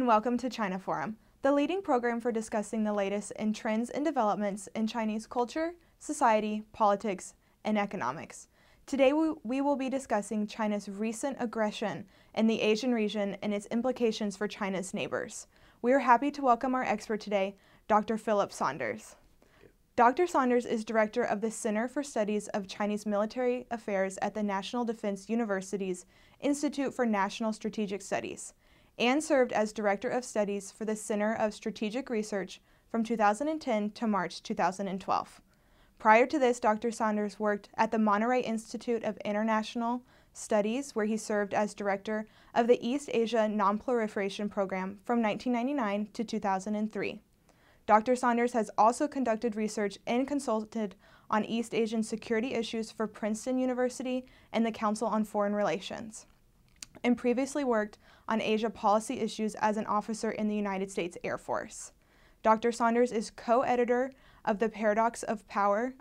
and welcome to China Forum, the leading program for discussing the latest in trends and developments in Chinese culture, society, politics, and economics. Today we will be discussing China's recent aggression in the Asian region and its implications for China's neighbors. We are happy to welcome our expert today, Dr. Phillip Saunders. Dr. Saunders is director of the Center for Studies of Chinese Military Affairs at the National Defense University's Institute for National Strategic Studies, and served as Director of Studies for the Center of Strategic Research from 2010 to March 2012. Prior to this, Dr. Saunders worked at the Monterey Institute of International Studies, where he served as Director of the East Asia Non-Proliferation Program from 1999 to 2003. Dr. Saunders has also conducted research and consulted on East Asian security issues for Princeton University and the Council on Foreign Relations, and previously worked on Asia policy issues as an officer in the United States Air Force. Dr. Saunders is co-author of the Paradox of Power,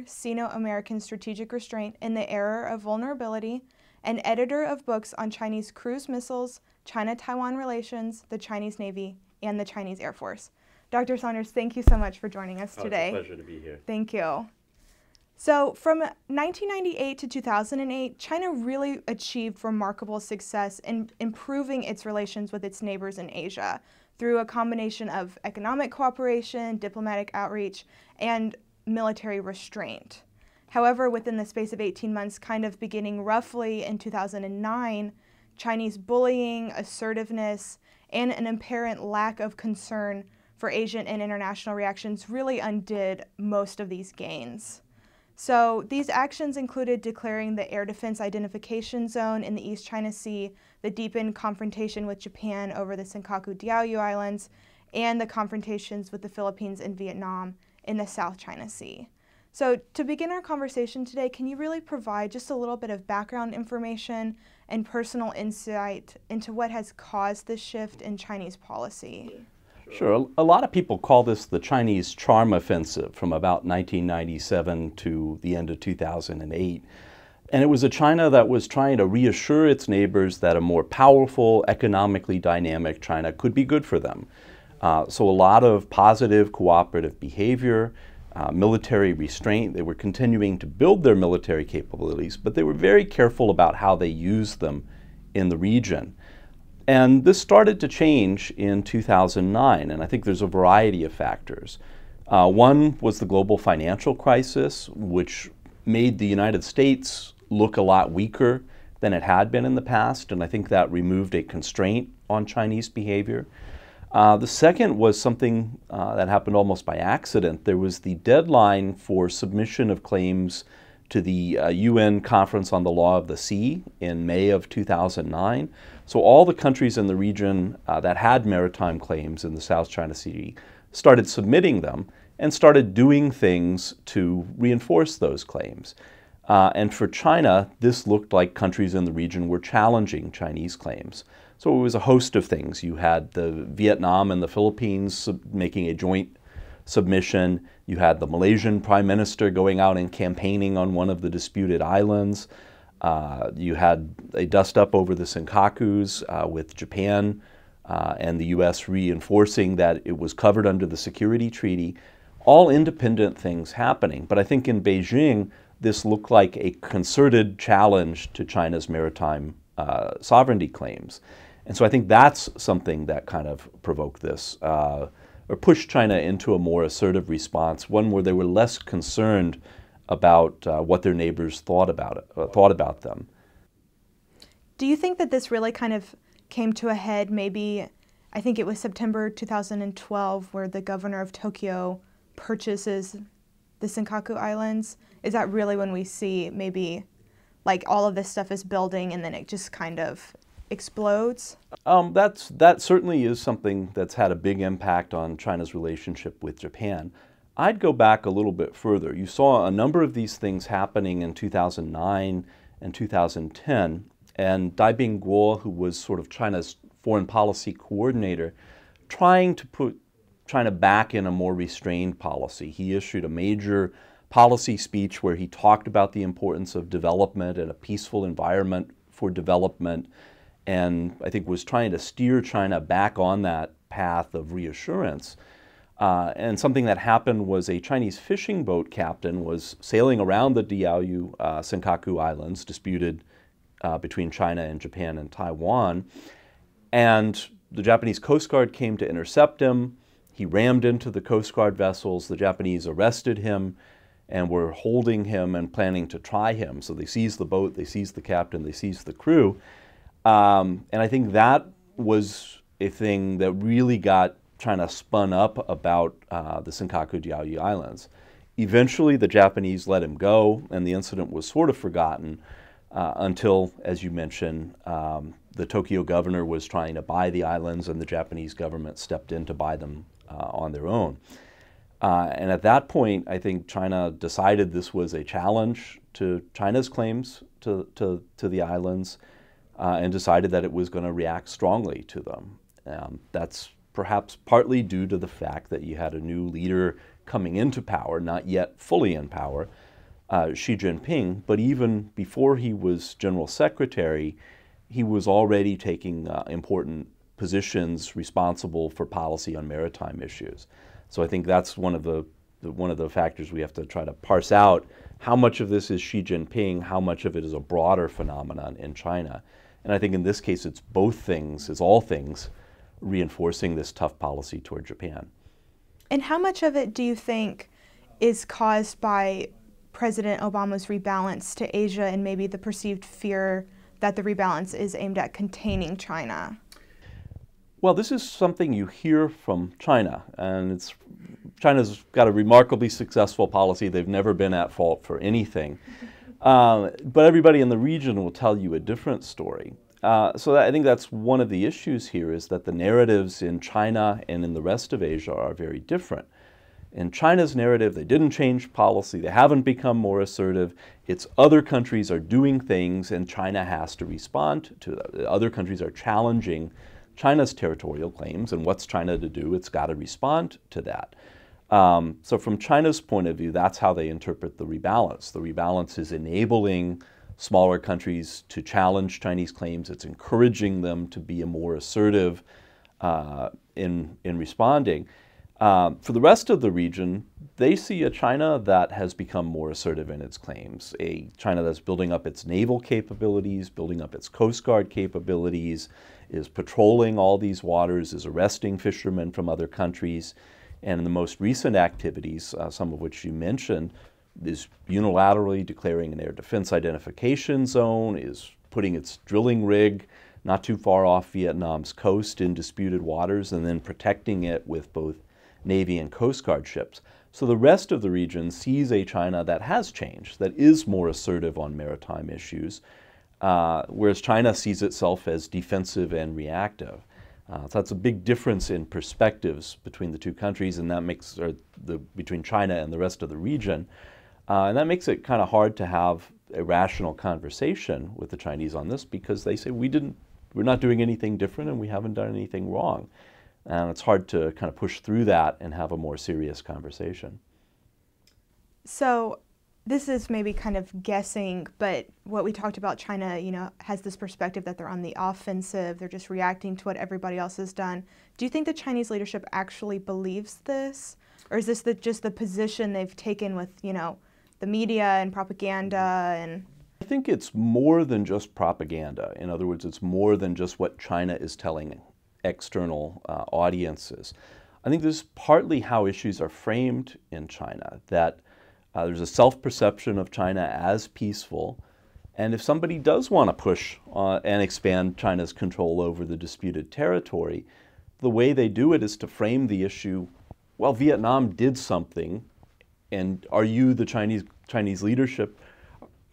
Sino-American Strategic Restraint in the Era of Vulnerability, and editor of books on Chinese cruise missiles, China-Taiwan relations, the Chinese Navy, and the Chinese Air Force. Dr. Saunders, thank you so much for joining us today. It's a pleasure to be here. Thank you. So from 1998 to 2008, China really achieved remarkable success in improving its relations with its neighbors in Asia through a combination of economic cooperation, diplomatic outreach, and military restraint. However, within the space of 18 months, kind of beginning roughly in 2009, Chinese bullying, assertiveness, and an apparent lack of concern for Asian and international reactions really undid most of these gains. So these actions included declaring the Air Defense Identification Zone in the East China Sea, the deepened confrontation with Japan over the Senkaku Diaoyu Islands, and the confrontations with the Philippines and Vietnam in the South China Sea. So to begin our conversation today, can you really provide just a little bit of background information and personal insight into what has caused this shift in Chinese policy? Sure. A lot of people call this the Chinese charm offensive from about 1997 to the end of 2008. And it was a China that was trying to reassure its neighbors that a more powerful, economically dynamic China could be good for them. So a lot of positive cooperative behavior, military restraint. They were continuing to build their military capabilities, but they were very careful about how they used them in the region. And this started to change in 2009, and I think there's a variety of factors. One was the global financial crisis, which made the United States look a lot weaker than it had been in the past, and I think that removed a constraint on Chinese behavior. The second was something that happened almost by accident. There was the deadline for submission of claims to the UN Conference on the Law of the Sea in May of 2009. So all the countries in the region that had maritime claims in the South China Sea started submitting them and started doing things to reinforce those claims. And for China, this looked like countries in the region were challenging Chinese claims. So it was a host of things. You had the Vietnam and the Philippines making a joint submission. You had the Malaysian Prime Minister going out and campaigning on one of the disputed islands. You had a dust-up over the Senkakus with Japan and the U.S. reinforcing that it was covered under the security treaty. All independent things happening. But I think in Beijing, this looked like a concerted challenge to China's maritime sovereignty claims. And so I think that's something that kind of provoked this, or pushed China into a more assertive response, one where they were less concerned about what their neighbors thought about them. Do you think that this really kind of came to a head maybe, I think it was September 2012, where the governor of Tokyo purchases the Senkaku Islands? Is that really when we see maybe like all of this stuff is building and then it just kind of explodes? That certainly is something that's had a big impact on China's relationship with Japan. I'd go back a little bit further. You saw a number of these things happening in 2009 and 2010, and Dai Bingguo, who was sort of China's foreign policy coordinator, trying to put China back in a more restrained policy. He issued a major policy speech where he talked about the importance of development and a peaceful environment for development, and I think was trying to steer China back on that path of reassurance. And something that happened was a Chinese fishing boat captain was sailing around the Diaoyu Senkaku Islands, disputed between China and Japan and Taiwan. And the Japanese Coast Guard came to intercept him. He rammed into the Coast Guard vessels. The Japanese arrested him and were holding him and planning to try him. So they seized the boat, they seized the captain, they seized the crew. And I think that was a thing that really got China spun up about the Senkaku Diaoyu Islands. Eventually, the Japanese let him go, and the incident was sort of forgotten until, as you mentioned, the Tokyo governor was trying to buy the islands, and the Japanese government stepped in to buy them on their own. And at that point, I think China decided this was a challenge to China's claims to the islands, and decided that it was going to react strongly to them. That's perhaps partly due to the fact that you had a new leader coming into power, not yet fully in power, Xi Jinping, but even before he was general secretary, he was already taking important positions responsible for policy on maritime issues. So I think that's one of the factors we have to try to parse out. How much of this is Xi Jinping? How much of it is a broader phenomenon in China? And I think in this case, it's both things, it's all things, reinforcing this tough policy toward Japan. And how much of it do you think is caused by President Obama's rebalance to Asia and maybe the perceived fear that the rebalance is aimed at containing China? Well, this is something you hear from China, and China's got a remarkably successful policy. They've never been at fault for anything. But everybody in the region will tell you a different story. So I think that's one of the issues here, is that the narratives in China and in the rest of Asia are very different. In China's narrative, they didn't change policy, they haven't become more assertive. It's other countries are doing things and China has to respond to them. Other countries are challenging China's territorial claims, and what's China to do? It's got to respond to that. So from China's point of view, that's how they interpret the rebalance. The rebalance is enabling smaller countries to challenge Chinese claims. It's encouraging them to be more assertive in responding. For the rest of the region, they see a China that has become more assertive in its claims, a China that's building up its naval capabilities, building up its Coast Guard capabilities, is patrolling all these waters, is arresting fishermen from other countries, and in the most recent activities, some of which you mentioned, is unilaterally declaring an air defense identification zone, is putting its drilling rig not too far off Vietnam's coast in disputed waters, and then protecting it with both Navy and Coast Guard ships. So the rest of the region sees a China that has changed, that is more assertive on maritime issues, whereas China sees itself as defensive and reactive. So that's a big difference in perspectives between the two countries, and that makes between China and the rest of the region. And that makes it kind of hard to have a rational conversation with the Chinese on this, because they say we're not doing anything different and we haven't done anything wrong. And it's hard to kind of push through that and have a more serious conversation. So this is maybe kind of guessing, but what we talked about, China, has this perspective that they're on the offensive, they're just reacting to what everybody else has done. Do you think the Chinese leadership actually believes this? Or is this just the position they've taken with, the media and propaganda? And I think it's more than just propaganda. In other words, it's more than just what China is telling external audiences. I think this is partly how issues are framed in China, that there's a self-perception of China as peaceful, and if somebody does want to push and expand China's control over the disputed territory, the way they do it is to frame the issue, well, Vietnam did something, and are you, the Chinese leadership,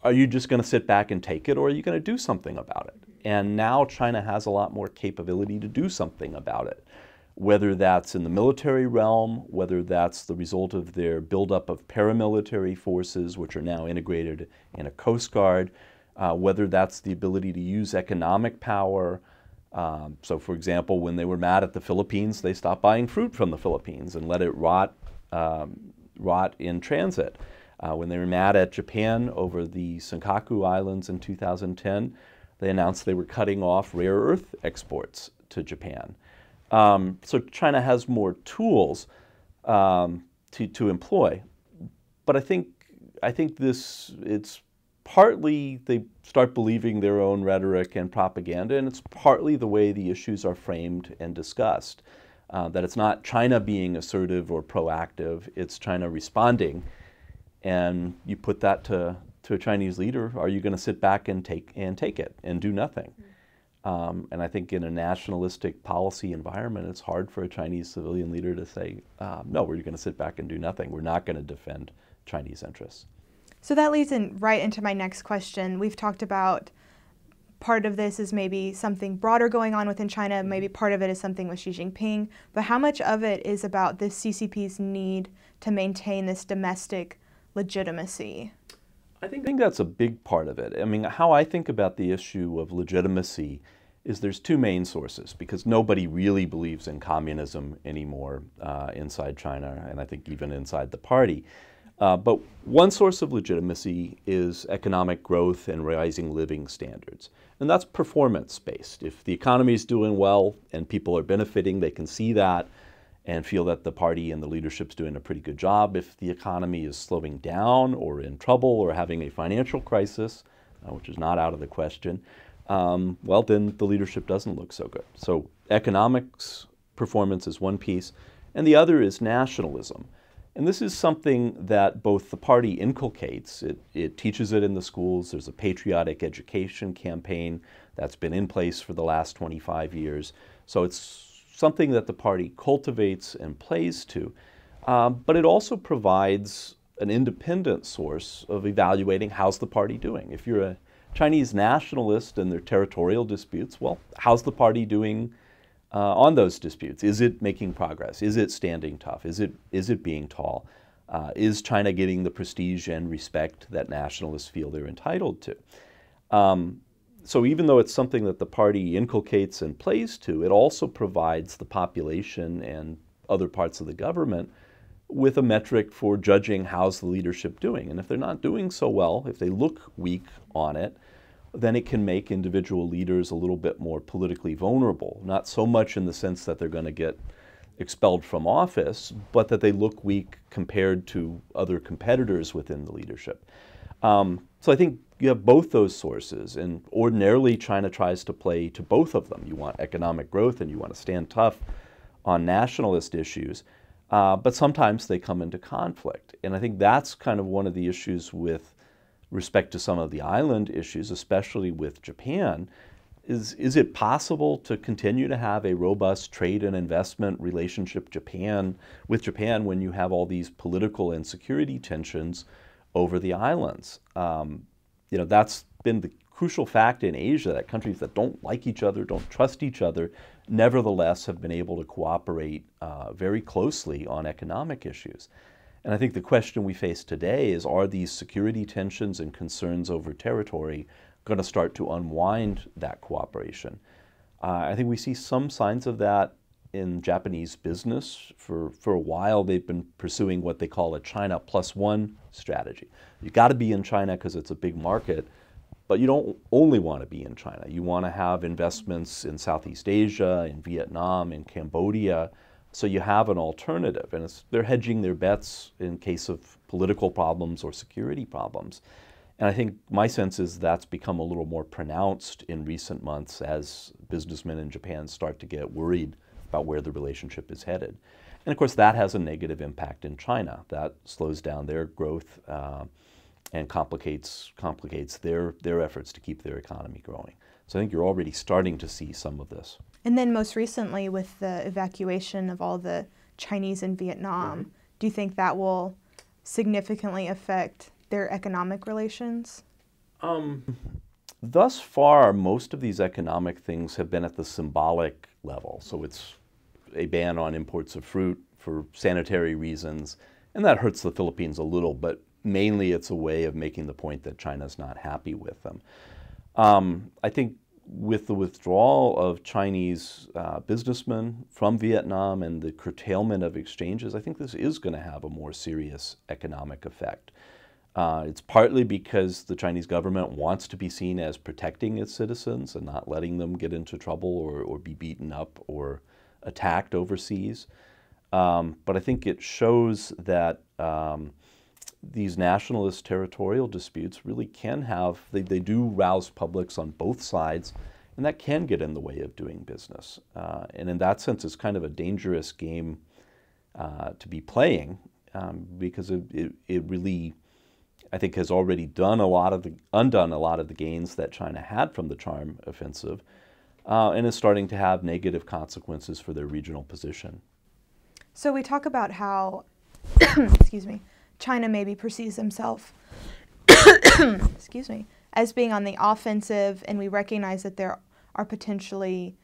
are you just going to sit back and take it, or are you going to do something about it? And now China has a lot more capability to do something about it, whether that's in the military realm, whether that's the result of their buildup of paramilitary forces, which are now integrated in a Coast Guard, whether that's the ability to use economic power. So for example, when they were mad at the Philippines, they stopped buying fruit from the Philippines and let it rot in transit. When they were mad at Japan over the Senkaku Islands in 2010, they announced they were cutting off rare earth exports to Japan. So China has more tools to employ. But I think it's partly they start believing their own rhetoric and propaganda, and it's partly the way the issues are framed and discussed. That it's not China being assertive or proactive, it's China responding. And you put that to a Chinese leader, are you going to sit back and take it and do nothing? And I think in a nationalistic policy environment, it's hard for a Chinese civilian leader to say, no, we're going to sit back and do nothing. We're not going to defend Chinese interests. So that leads right into my next question. We've talked about part of this is maybe something broader going on within China, maybe part of it is something with Xi Jinping, but how much of it is about the CCP's need to maintain this domestic legitimacy? I think that's a big part of it. I mean, how I think about the issue of legitimacy is there's two main sources, because nobody really believes in communism anymore inside China, and I think even inside the party. But one source of legitimacy is economic growth and rising living standards. And that's performance-based. If the economy is doing well and people are benefiting, they can see that and feel that the party and the leadership's doing a pretty good job. If the economy is slowing down or in trouble or having a financial crisis, which is not out of the question, well, then the leadership doesn't look so good. So economics performance is one piece, and the other is nationalism. And this is something that both the party inculcates. It teaches it in the schools. There's a patriotic education campaign that's been in place for the last 25 years. So it's something that the party cultivates and plays to. But it also provides an independent source of evaluating how's the party doing. If you're a Chinese nationalist and their territorial disputes, well, how's the party doing on those disputes? Is it making progress? Is it standing tough? Is it being tall? Is China getting the prestige and respect that nationalists feel they're entitled to? So even though it's something that the party inculcates and plays to, it also provides the population and other parts of the government with a metric for judging how's the leadership doing. And if they're not doing so well, if they look weak on it, then it can make individual leaders a little bit more politically vulnerable. Not so much in the sense that they're going to get expelled from office, but that they look weak compared to other competitors within the leadership. So I think you have both those sources, and ordinarily China tries to play to both of them. You want economic growth and you want to stand tough on nationalist issues, but sometimes they come into conflict. And I think that's kind of one of the issues with respect to some of the island issues, especially with Japan. Is it possible to continue to have a robust trade and investment relationship with Japan when you have all these political and security tensions over the islands? That's been the crucial fact in Asia, that countries that don't like each other, don't trust each other, nevertheless have been able to cooperate very closely on economic issues. And I think the question we face today is, are these security tensions and concerns over territory going to start to unwind that cooperation? I think we see some signs of that in Japanese business. For a while, they've been pursuing what they call a China +1 strategy. You got to be in China because it's a big market, but you don't only want to be in China. You want to have investments in Southeast Asia, in Vietnam, in Cambodia, so you have an alternative. And they're hedging their bets in case of political problems or security problems. And I think my sense is that's become a little more pronounced in recent months as businessmen in Japan start to get worried about where the relationship is headed. And of course, that has a negative impact in China. That slows down their growth and complicates their efforts to keep their economy growing. So I think you're already starting to see some of this. And then most recently with the evacuation of all the Chinese in Vietnam, do you think that will significantly affect their economic relations? Thus far, most of these economic things have been at the symbolic level. So it's a ban on imports of fruit for sanitary reasons, and that hurts the Philippines a little, but mainly it's a way of making the point that China's not happy with them. I think with the withdrawal of Chinese businessmen from Vietnam and the curtailment of exchanges, I think this is going to have a more serious economic effect. It's partly because the Chinese government wants to be seen as protecting its citizens and not letting them get into trouble or be beaten up or attacked overseas. But I think it shows that these nationalist territorial disputes really can have, they do rouse publics on both sides, and that can get in the way of doing business. And in that sense, it's kind of a dangerous game to be playing because it really, I think, has already undone a lot of the gains that China had from the charm offensive, and is starting to have negative consequences for their regional position. So we talk about how, excuse me, China maybe perceives himself, excuse me, as being on the offensive, and we recognize that there are potentially,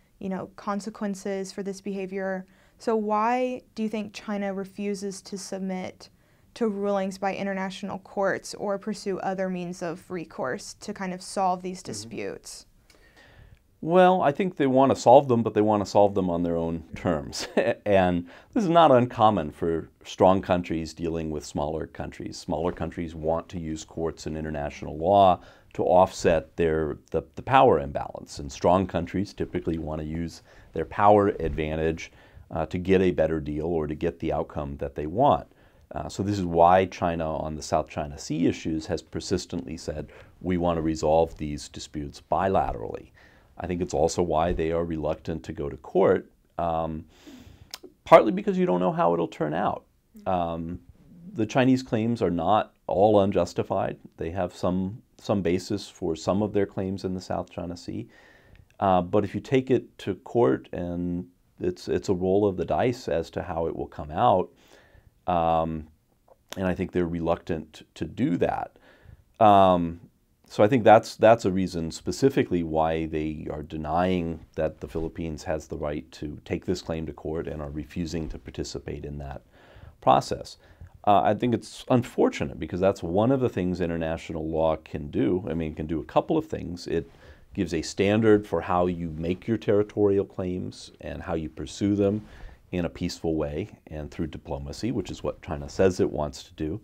consequences for this behavior. So why do you think China refuses to submit to rulings by international courts or pursue other means of recourse to kind of solve these disputes? Well, I think they want to solve them, but they want to solve them on their own terms. And this is not uncommon for strong countries dealing with smaller countries. Smaller countries want to use courts and international law to offset the power imbalance. And strong countries typically want to use their power advantage to get a better deal or to get the outcome that they want. So this is why China on the South China Sea issues has persistently said, we want to resolve these disputes bilaterally. I think it's also why they are reluctant to go to court, partly because you don't know how it'll turn out. The Chinese claims are not all unjustified. They have some basis for some of their claims in the South China Sea. But if you take it to court, and it's a roll of the dice as to how it will come out, and I think they're reluctant to do that. So I think that's a reason specifically why they are denying that the Philippines has the right to take this claim to court and are refusing to participate in that process. I think it's unfortunate because that's one of the things international law can do. I mean, it can do a couple of things. It gives a standard for how you make your territorial claims and how you pursue them in a peaceful way and through diplomacy, which is what China says it wants to do.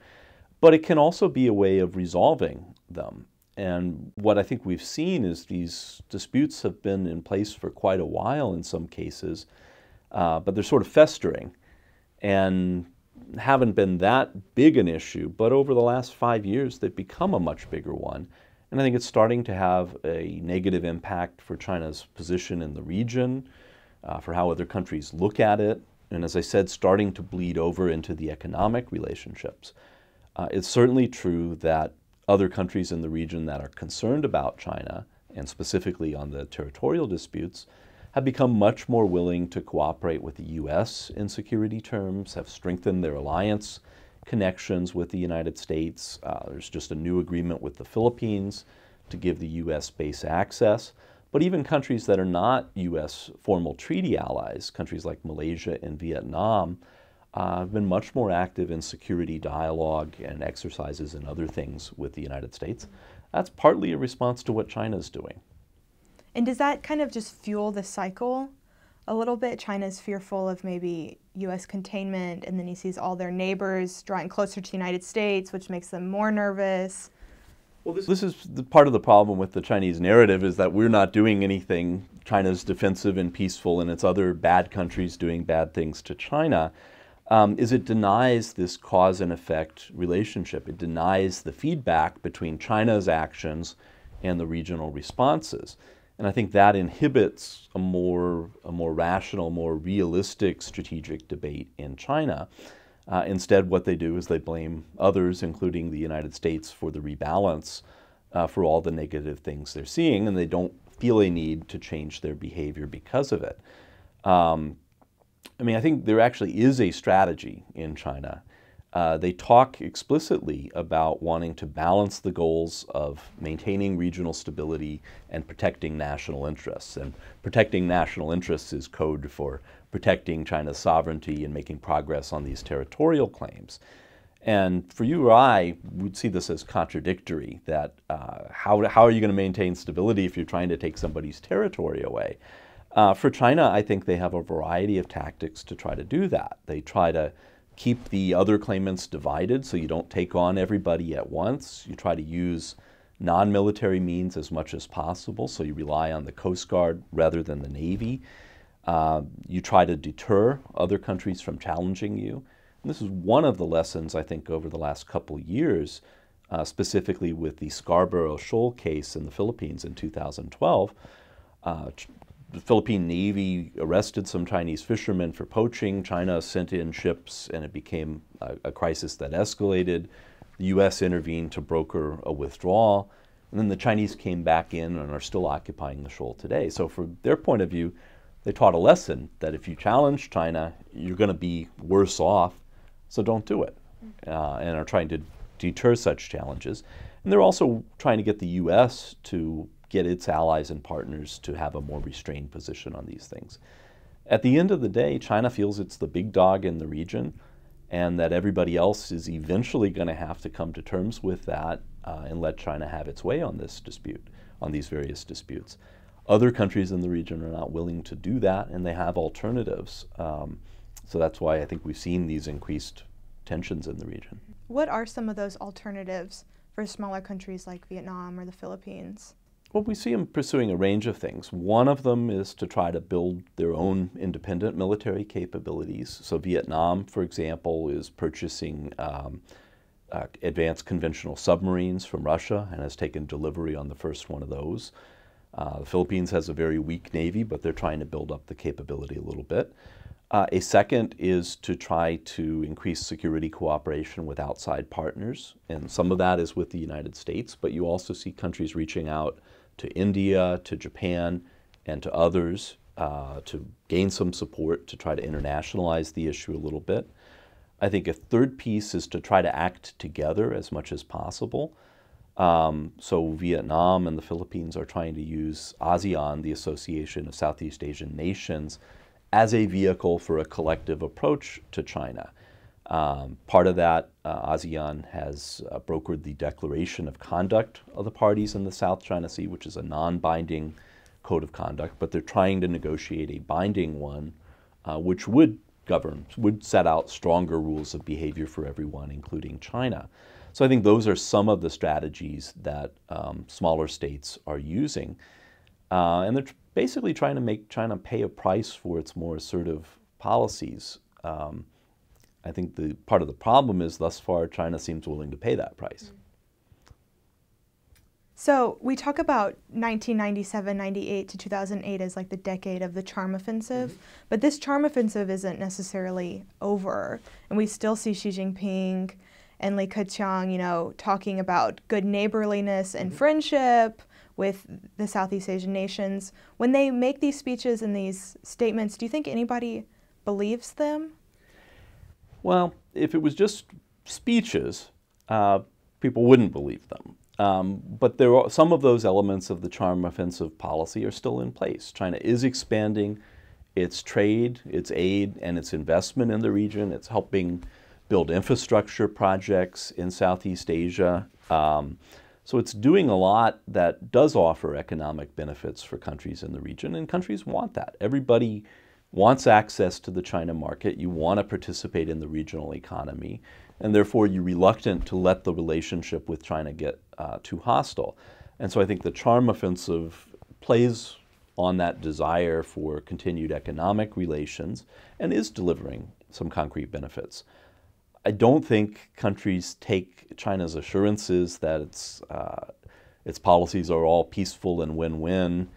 But it can also be a way of resolving them. And what I think we've seen is these disputes have been in place for quite a while in some cases, but they're sort of festering and haven't been that big an issue. But over the last 5 years, they've become a much bigger one. And I think it's starting to have a negative impact for China's position in the region, for how other countries look at it. And as I said, starting to bleed over into the economic relationships. It's certainly true that other countries in the region that are concerned about China, and specifically on the territorial disputes, have become much more willing to cooperate with the U.S. in security terms, have strengthened their alliance connections with the United States. There's just a new agreement with the Philippines to give the U.S. base access. But even countries that are not U.S. formal treaty allies, countries like Malaysia and Vietnam, have been much more active in security dialogue and exercises and other things with the United States. That's partly a response to what China's doing. And does that kind of just fuel the cycle a little bit? China's fearful of maybe U.S. containment, and then he sees all their neighbors drawing closer to the United States, which makes them more nervous. Well, this is part of the problem with the Chinese narrative, is that we're not doing anything. China's defensive and peaceful, and it's other bad countries doing bad things to China. Is it denies this cause and effect relationship. It denies the feedback between China's actions and the regional responses. And I think that inhibits a more rational, more realistic strategic debate in China. Instead, what they do is they blame others, including the United States, for the rebalance, for all the negative things they're seeing, and they don't feel a need to change their behavior because of it. I think there actually is a strategy in China. They talk explicitly about wanting to balance the goals of maintaining regional stability and protecting national interests. And protecting national interests is code for protecting China's sovereignty and making progress on these territorial claims. And for you or I, we'd see this as contradictory, that how are you going to maintain stability if you're trying to take somebody's territory away? For China, I think they have a variety of tactics to try to do that. They try to keep the other claimants divided so you don't take on everybody at once. You try to use non-military means as much as possible, so you rely on the Coast Guard rather than the Navy. You try to deter other countries from challenging you. And this is one of the lessons, I think, over the last couple of years, specifically with the Scarborough Shoal case in the Philippines in 2012. The Philippine Navy arrested some Chinese fishermen for poaching. China sent in ships, and it became a crisis that escalated. The U.S. intervened to broker a withdrawal. And then the Chinese came back in and are still occupying the shoal today. So from their point of view, they taught a lesson that if you challenge China, you're going to be worse off, so don't do it, and are trying to deter such challenges. And they're also trying to get the U.S. to get its allies and partners to have a more restrained position on these things. At the end of the day, China feels it's the big dog in the region, and that everybody else is eventually going to have to come to terms with that and let China have its way on this dispute, on these various disputes. Other countries in the region are not willing to do that, and they have alternatives. So that's why I think we've seen these increased tensions in the region. What are some of those alternatives for smaller countries like Vietnam or the Philippines? Well, we see them pursuing a range of things. One of them is to try to build their own independent military capabilities. So Vietnam, for example, is purchasing advanced conventional submarines from Russia and has taken delivery on the first one of those. The Philippines has a very weak Navy, but they're trying to build up the capability a little bit. A second is to try to increase security cooperation with outside partners, and some of that is with the United States, but you also see countries reaching out to India, to Japan, and to others to gain some support to try to internationalize the issue a little bit. I think a third piece is to try to act together as much as possible. So Vietnam and the Philippines are trying to use ASEAN, the Association of Southeast Asian Nations, as a vehicle for a collective approach to China. Part of that, ASEAN has brokered the Declaration of Conduct of the parties in the South China Sea, which is a non-binding code of conduct, but they're trying to negotiate a binding one, which would set out stronger rules of behavior for everyone, including China. So I think those are some of the strategies that smaller states are using. And they're basically trying to make China pay a price for its more assertive policies. I think part of the problem is thus far China seems willing to pay that price. So we talk about 1997, 98 to 2008 as like the decade of the charm offensive, but this charm offensive isn't necessarily over. And we still see Xi Jinping and Li Keqiang, talking about good neighborliness and friendship with the Southeast Asian nations. When they make these speeches and these statements, do you think anybody believes them? Well, if it was just speeches, people wouldn't believe them. But some of those elements of the charm offensive policy are still in place. China is expanding its trade, its aid, and its investment in the region. It's helping build infrastructure projects in Southeast Asia. So it's doing a lot that does offer economic benefits for countries in the region, and countries want that. Everybody wants access to the China market. You want to participate in the regional economy, and therefore you're reluctant to let the relationship with China get too hostile. And so I think the charm offensive plays on that desire for continued economic relations and is delivering some concrete benefits. I don't think countries take China's assurances that its policies are all peaceful and win-win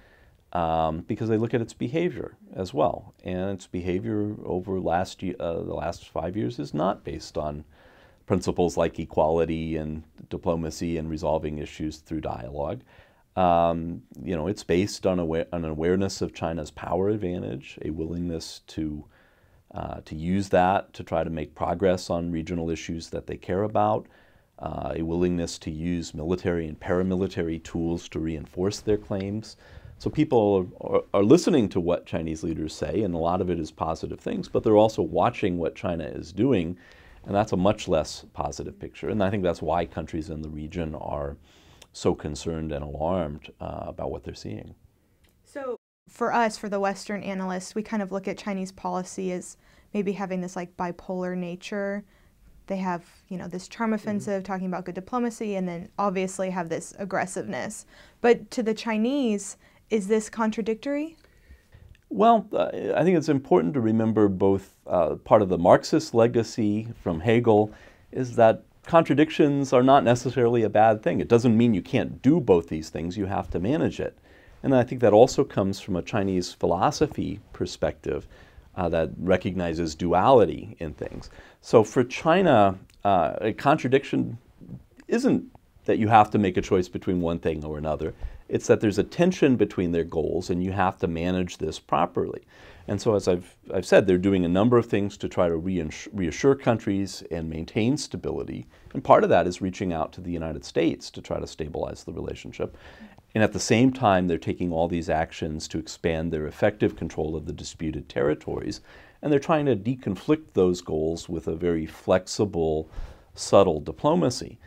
because they look at its behavior as well. And its behavior over the last 5 years is not based on principles like equality and diplomacy and resolving issues through dialogue. It's based on an awareness of China's power advantage, a willingness to use that to try to make progress on regional issues that they care about, a willingness to use military and paramilitary tools to reinforce their claims. So people are listening to what Chinese leaders say, and a lot of it is positive things, but they're also watching what China is doing, and that's a much less positive picture. And I think that's why countries in the region are so concerned and alarmed about what they're seeing. So for us, for the Western analysts, we kind of look at Chinese policy as maybe having this like bipolar nature. They have, this charm offensive talking about good diplomacy, and then obviously have this aggressiveness. But to the Chinese, is this contradictory? Well, I think it's important to remember both part of the Marxist legacy from Hegel is that contradictions are not necessarily a bad thing. It doesn't mean you can't do both these things. You have to manage it. And I think that also comes from a Chinese philosophy perspective that recognizes duality in things. So for China, a contradiction isn't that you have to make a choice between one thing or another. It's that there's a tension between their goals, and you have to manage this properly. And so as I've said, they're doing a number of things to try to reassure countries and maintain stability. And part of that is reaching out to the United States to try to stabilize the relationship. And at the same time, they're taking all these actions to expand their effective control of the disputed territories. And they're trying to deconflict those goals with a very flexible, subtle diplomacy.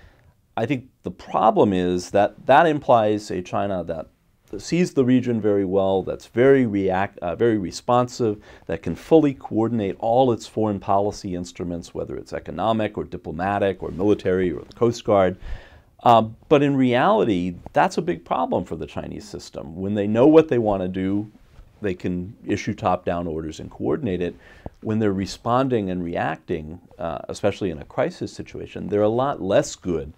I think the problem is that that implies a China that sees the region very well, that's very responsive, that can fully coordinate all its foreign policy instruments, whether it's economic or diplomatic or military or the Coast Guard. But in reality, that's a big problem for the Chinese system. When they know what they want to do, they can issue top-down orders and coordinate it. When they're responding and reacting, especially in a crisis situation, they're a lot less good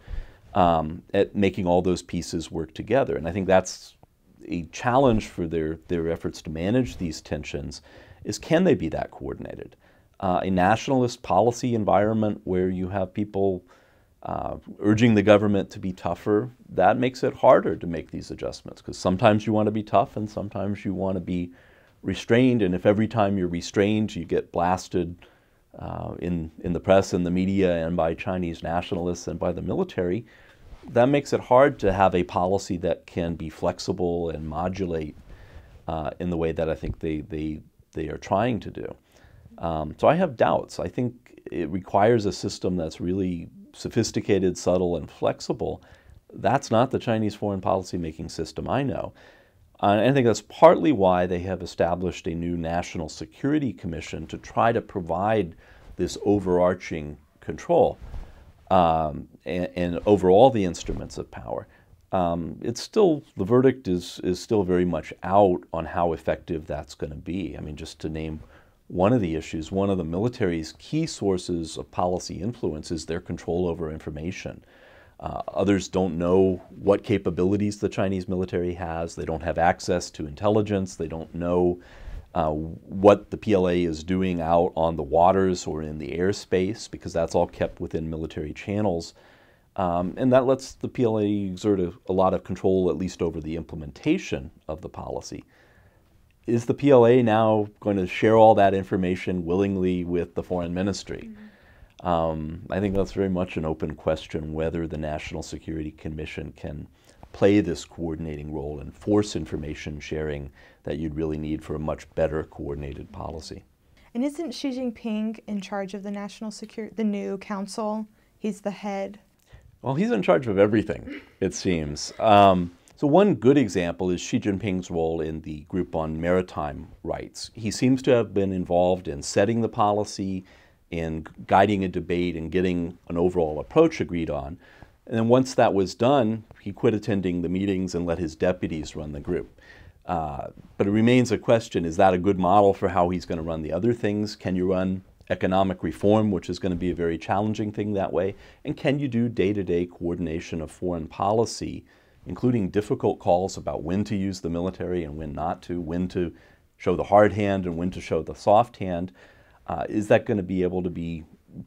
at making all those pieces work together. And I think that's a challenge for their efforts to manage these tensions, is can they be that coordinated? A nationalist policy environment where you have people urging the government to be tougher, that makes it harder to make these adjustments, because sometimes you want to be tough and sometimes you want to be restrained, and if every time you're restrained you get blasted in the press and the media and by Chinese nationalists and by the military, that makes it hard to have a policy that can be flexible and modulate in the way that I think they are trying to do. So I have doubts. I think it requires a system that's really sophisticated, subtle, and flexible. That's not the Chinese foreign policy making system I know. And I think that's partly why they have established a new National Security Commission to try to provide this overarching control and over all the instruments of power. It's still, the verdict is still very much out on how effective that's going to be. I mean, just to name one of the issues, one of the military's key sources of policy influence is their control over information. Others don't know what capabilities the Chinese military has. They don't have access to intelligence. They don't know what the PLA is doing out on the waters or in the airspace, because that's all kept within military channels. And that lets the PLA exert a lot of control, at least over the implementation of the policy. Is the PLA now going to share all that information willingly with the foreign ministry? I think that's very much an open question, whether the National Security Commission can play this coordinating role and force information sharing that you'd really need for a much better coordinated policy. And isn't Xi Jinping in charge of the national security, the new council? He's the head. Well, he's in charge of everything, it seems. So one good example is Xi Jinping's role in the Group on Maritime Rights. He seems to have been involved in setting the policy, in guiding a debate, and getting an overall approach agreed on. And then once that was done, he quit attending the meetings and let his deputies run the group. But it remains a question, is that a good model for how he's going to run the other things? Can you run economic reform, which is going to be a very challenging thing that way? And can you do day-to-day coordination of foreign policy, including difficult calls about when to use the military and when not to, when to show the hard hand and when to show the soft hand? Is that going to be able to be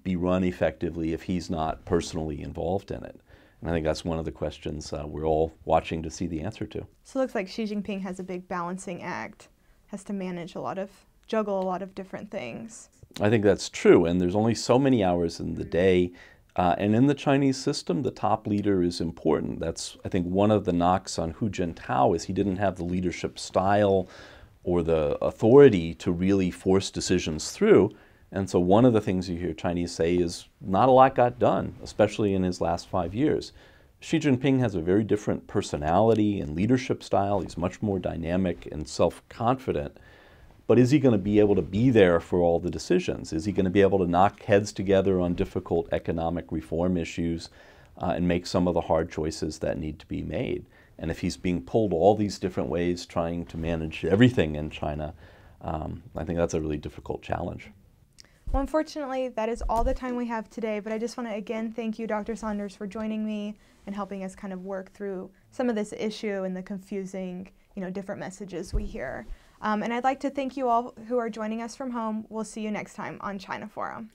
run effectively if he's not personally involved in it? And I think that's one of the questions we're all watching to see the answer to. So it looks like Xi Jinping has a big balancing act, has to manage juggle a lot of different things. I think that's true, and there's only so many hours in the day. And in the Chinese system, the top leader is important. That's, I think, one of the knocks on Hu Jintao is he didn't have the leadership style or the authority to really force decisions through. And so one of the things you hear Chinese say is not a lot got done, especially in his last 5 years. Xi Jinping has a very different personality and leadership style. He's much more dynamic and self-confident. but is he going to be able to be there for all the decisions? Is he going to be able to knock heads together on difficult economic reform issues and make some of the hard choices that need to be made? And if he's being pulled all these different ways trying to manage everything in China, I think that's a really difficult challenge. Well, unfortunately, that is all the time we have today, but I just want to again thank you, Dr. Saunders, for joining me and helping us kind of work through some of this issue and the confusing, different messages we hear. And I'd like to thank you all who are joining us from home. We'll see you next time on China Forum.